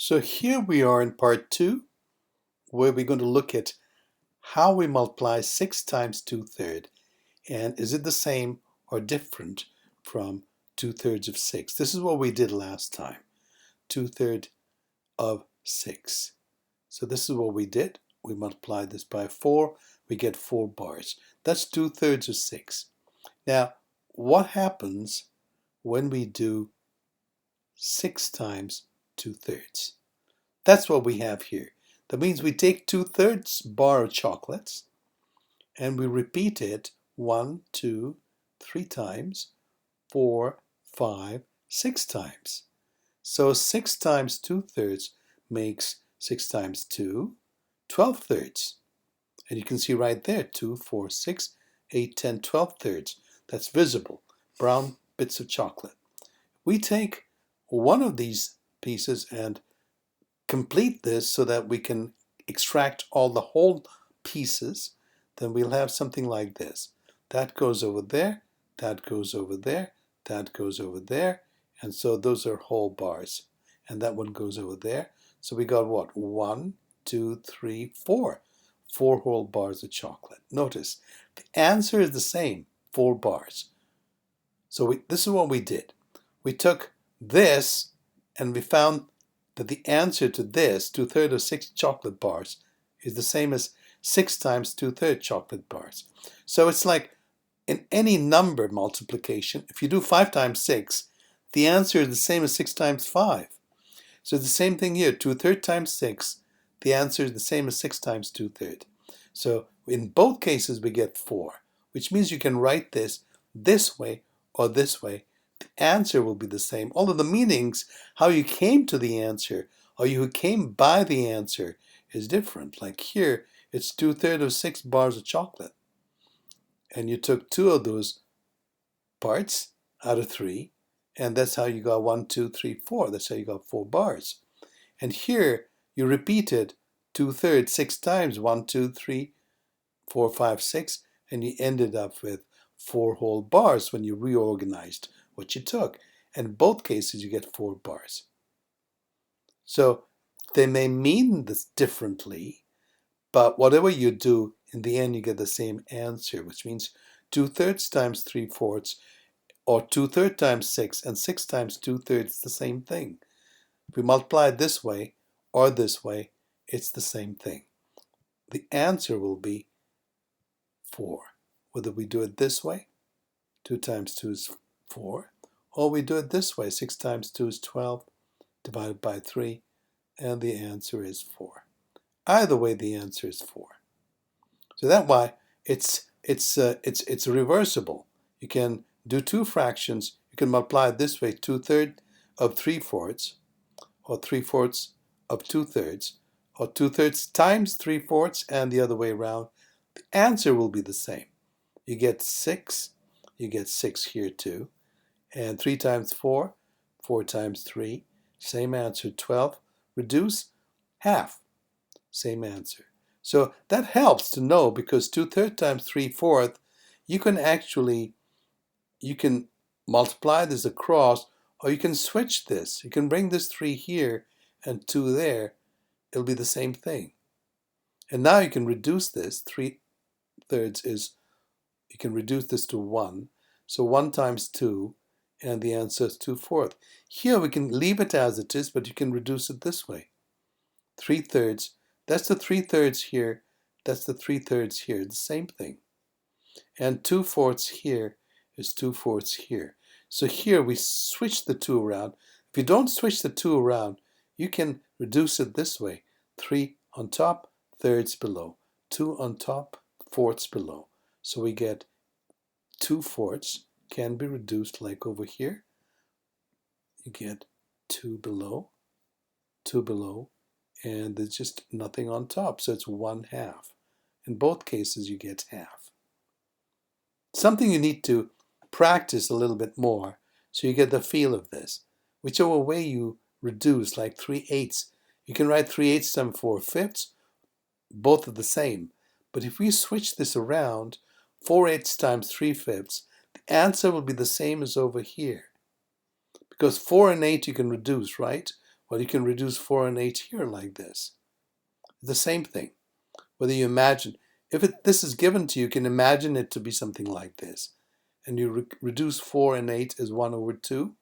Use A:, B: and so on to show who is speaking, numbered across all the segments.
A: So here we are in part 2, where we're going to look at how we multiply 6 times 2/3, and is it the same or different from 2/3 of 6? This is what we did last time, 2/3 of 6. So this is what we did. We multiplied this by 4, we get 4 bars. That's 2/3 of 6. Now, what happens when we do 6 times 2/3? That's what we have here. That means we take 2/3 bar of chocolates and we repeat it 1, 2, 3 times, 4, 5, 6 times. So 6 times 2/3 makes 6 times 2, 12/3. And you can see right there, 2, 4, 6, 8, 10, 12/3. That's visible, brown bits of chocolate. We take one of these pieces and complete this so that we can extract all the whole pieces, then we'll have something like this. That goes over there, that goes over there, that goes over there, and so those are whole bars. And that one goes over there. So we got what? 1, 2, 3, 4. 4 whole bars of chocolate. Notice, the answer is the same, 4 bars. So this is what we did. We took this and we found that the answer to this, 2/3 of 6 chocolate bars, is the same as 6 times 2/3 chocolate bars. So it's like in any number multiplication, if you do 5 times 6, the answer is the same as 6 times 5. So it's the same thing here, 2/3 times 6, the answer is the same as 6 times 2/3. So in both cases we get 4, which means you can write this way or this way. The answer will be the same. Although the meanings, how you came to the answer, or you came by the answer, is different. Like here, it's 2/3 of 6 bars of chocolate. And you took 2 of those parts out of 3, and that's how you got 1, 2, 3, 4. That's how you got 4 bars. And here, you repeated 2/3 6 times, 1, 2, 3, 4, 5, 6, and you ended up with 4 whole bars when you reorganized what you took. And in both cases, you get 4 bars. So they may mean this differently, but whatever you do, in the end, you get the same answer, which means 2/3 times 3/4, or 2/3 times 6, and 6 times 2/3 is the same thing. If we multiply it this way or this way, it's the same thing. The answer will be 4. Whether we do it this way, 2 times 2 is 4, or we do it this way, 6 times 2 is 12, divided by 3, and the answer is 4. Either way, the answer is 4. So that's why it's reversible. You can do 2 fractions. You can multiply it this way, 2/3 of 3/4, or 3/4 of 2/3, or 2/3 times 3/4, and the other way around. The answer will be the same. You get 6. You get 6 here too. And 3 times 4, 4 times 3, same answer, 12. Reduce, half, same answer. So that helps to know, because 2/3 times 3/4, you can multiply this across, or you can switch this. You can bring this 3 here and 2 there. It'll be the same thing. And now you can reduce this. 3/3 is, you can reduce this to 1. So 1 times 2, and the answer is 2/4. Here we can leave it as it is, but you can reduce it this way. 3/3, that's the 3/3 here, that's the 3/3 here, the same thing. And 2/4 here is 2/4 here. So here we switch the 2 around. If you don't switch the 2 around, you can reduce it this way. 3 on top, thirds below. 2 on top, fourths below. So we get 2/4 can be reduced like over here. You get 2 below, and there's just nothing on top, so it's 1/2. In both cases, you get half. Something you need to practice a little bit more so you get the feel of this. Whichever way you reduce, like 3/8, you can write 3/8 times 4/5, both are the same. But if we switch this around, 4/8 times 3/5, the answer will be the same as over here. Because 4 and 8 you can reduce, right? Well, you can reduce 4 and 8 here like this. The same thing. Whether you imagine, if this is given to you, you can imagine it to be something like this. And you reduce 4 and 8 as 1 over 2.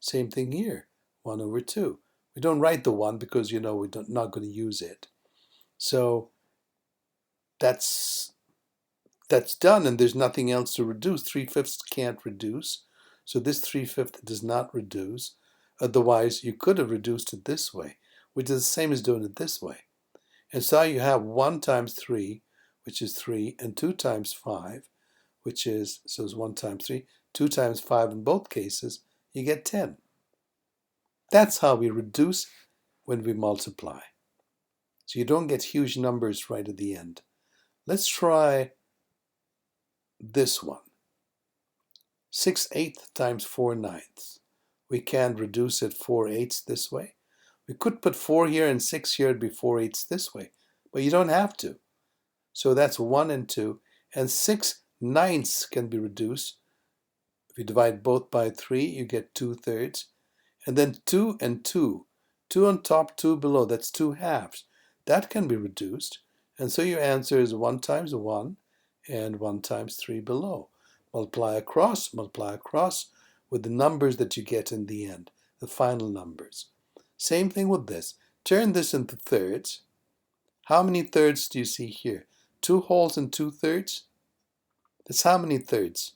A: Same thing here, 1 over 2. We don't write the 1 because, we're not going to use it. So that's done, and there's nothing else to reduce. 3/5 can't reduce. So this 3/5 does not reduce. Otherwise, you could have reduced it this way, which is the same as doing it this way. And so you have 1 times 3, which is 3, and 2 times 5, which is, so it's 1 times 3, 2 times 5 in both cases, you get 10. That's how we reduce when we multiply. So you don't get huge numbers right at the end. Let's try this one. 6/8 times 4/9. We can reduce it 4/8 this way. We could put 4 here and 6 here, it'd be 4/8 this way, but you don't have to. So that's 1 and 2, and 6/9 can be reduced. If you divide both by 3, you get 2/3, and then 2 and 2. 2 on top, 2 below, that's 2/2. That can be reduced, and so your answer is 1 times 1 and 1 times 3 below. Multiply across with the numbers that you get in the end, the final numbers. Same thing with this. Turn this into thirds. How many thirds do you see here? 2 wholes and 2/3? That's how many thirds?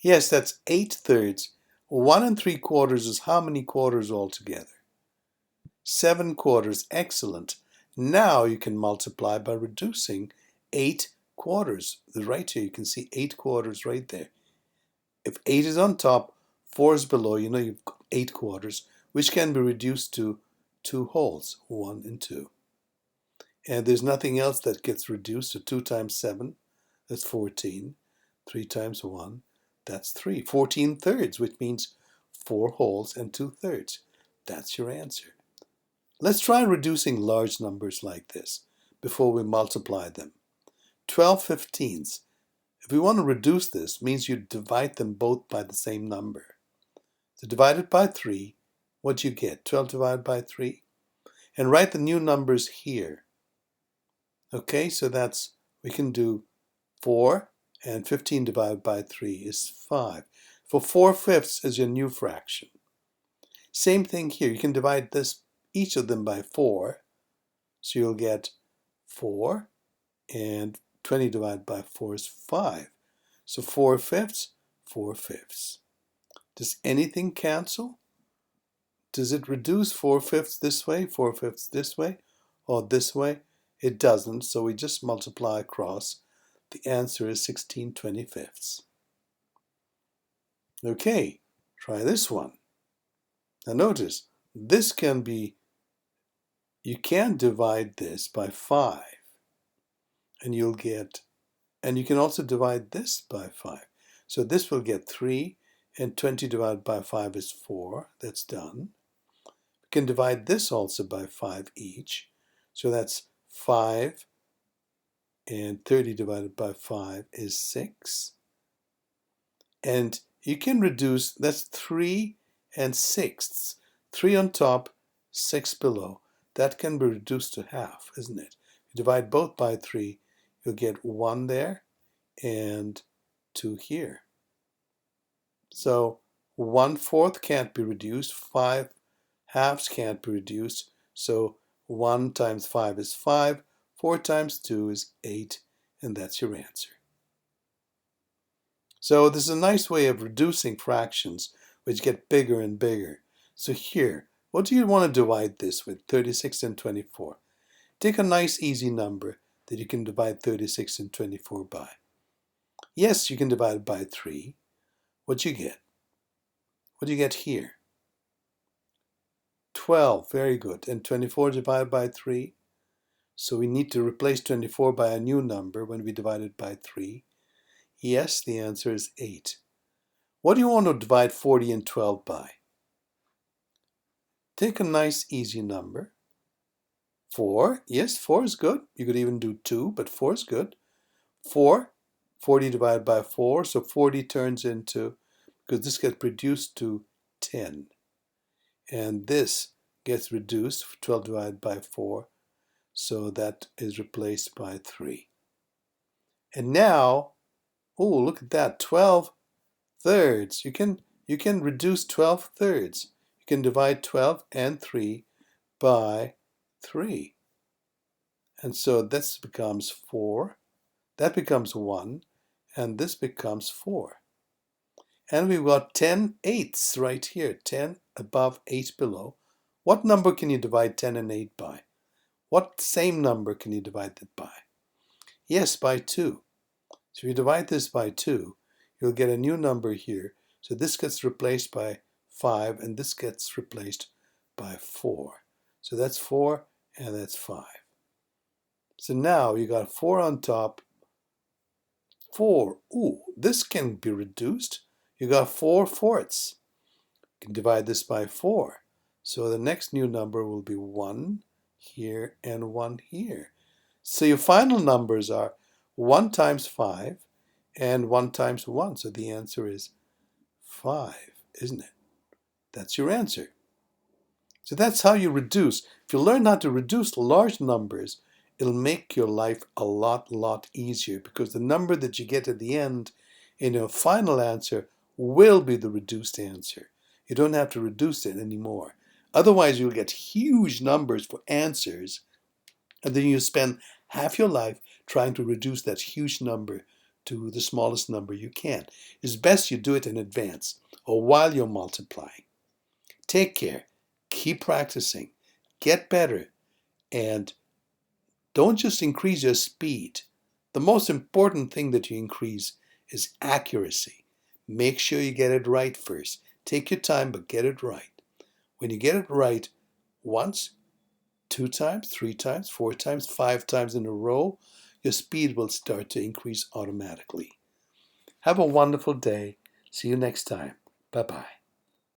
A: Yes, that's 8/3. 1 3/4 is how many quarters altogether? 7/4. Excellent. Now you can multiply by reducing 8/4. Right here you can see 8/4 right there. If 8 is on top, 4 is below, you've got 8/4, which can be reduced to 2 wholes, 1 and 2. And there's nothing else that gets reduced. So 2 times 7, that's 14. 3 times 1, that's 3. 14/3, which means 4 wholes and 2/3. That's your answer. Let's try reducing large numbers like this before we multiply them. 12/15. If we want to reduce this, means you divide them both by the same number. So divide it by 3, what do you get? 12 divided by 3. And write the new numbers here. Okay, so we can do 4, and 15 divided by 3 is 5. For 4/5 is your new fraction. Same thing here. You can divide each of them by 4. So you'll get 4, and 20 divided by 4 is 5. So 4/5, 4/5. Does anything cancel? Does it reduce 4/5 this way, 4/5 this way, or this way? It doesn't, so we just multiply across. The answer is 16/25. Okay, try this one. Now notice, this can be, you can divide this by 5, and you'll get, and you can also divide this by 5. So this will get 3, and 20 divided by 5 is 4. That's done. We can divide this also by 5 each. So that's 5, and 30 divided by 5 is 6. And you can reduce, that's 3 and 6. 3 on top, 6 below. That can be reduced to half, isn't it? You divide both by 3, you'll get 1 there and 2 here. So 1/4 can't be reduced, 5/2 can't be reduced. So 1 times 5 is 5, 4 times 2 is 8, and that's your answer. So this is a nice way of reducing fractions which get bigger and bigger. So here, what do you want to divide this with? 36 and 24. Take a nice easy number that you can divide 36 and 24 by. Yes, you can divide it by 3. What do you get? What do you get here? 12, very good. And 24 divided by 3. So we need to replace 24 by a new number when we divide it by 3. Yes, the answer is 8. What do you want to divide 40 and 12 by? Take a nice easy number. 4, yes, 4 is good. You could even do 2, but 4 is good. 4, 40 divided by 4, so 40 turns into, because this gets reduced to 10. and this gets reduced, 12 divided by 4, so that is replaced by 3. And now, oh, look at that, 12 thirds. You can reduce 12 thirds. You can divide 12 and 3 by 3. And so this becomes 4, that becomes 1, and this becomes 4. And we've got 10 eighths right here, 10 above, 8 below. What number can you divide 10 and 8 by? What same number can you divide that by? Yes, by 2. So if you divide this by 2, you'll get a new number here. So this gets replaced by 5, and this gets replaced by 4. So that's 4, and that's 5. So now you got 4 on top. 4. Ooh, this can be reduced. You got 4 fourths. You can divide this by 4. So the next new number will be 1 here and 1 here. So your final numbers are 1 times 5 and 1 times 1. So the answer is 5, isn't it? That's your answer. So that's how you reduce. If you learn how to reduce large numbers, it'll make your life a lot easier, because the number that you get at the end in your final answer will be the reduced answer. You don't have to reduce it anymore. Otherwise, you'll get huge numbers for answers, and then you spend half your life trying to reduce that huge number to the smallest number you can. It's best you do it in advance or while you're multiplying. Take care. Keep practicing. Get better. And don't just increase your speed. The most important thing that you increase is accuracy. Make sure you get it right first. Take your time, but get it right. When you get it right once, 2 times, 3 times, 4 times, 5 times in a row, your speed will start to increase automatically. Have a wonderful day. See you next time. Bye-bye.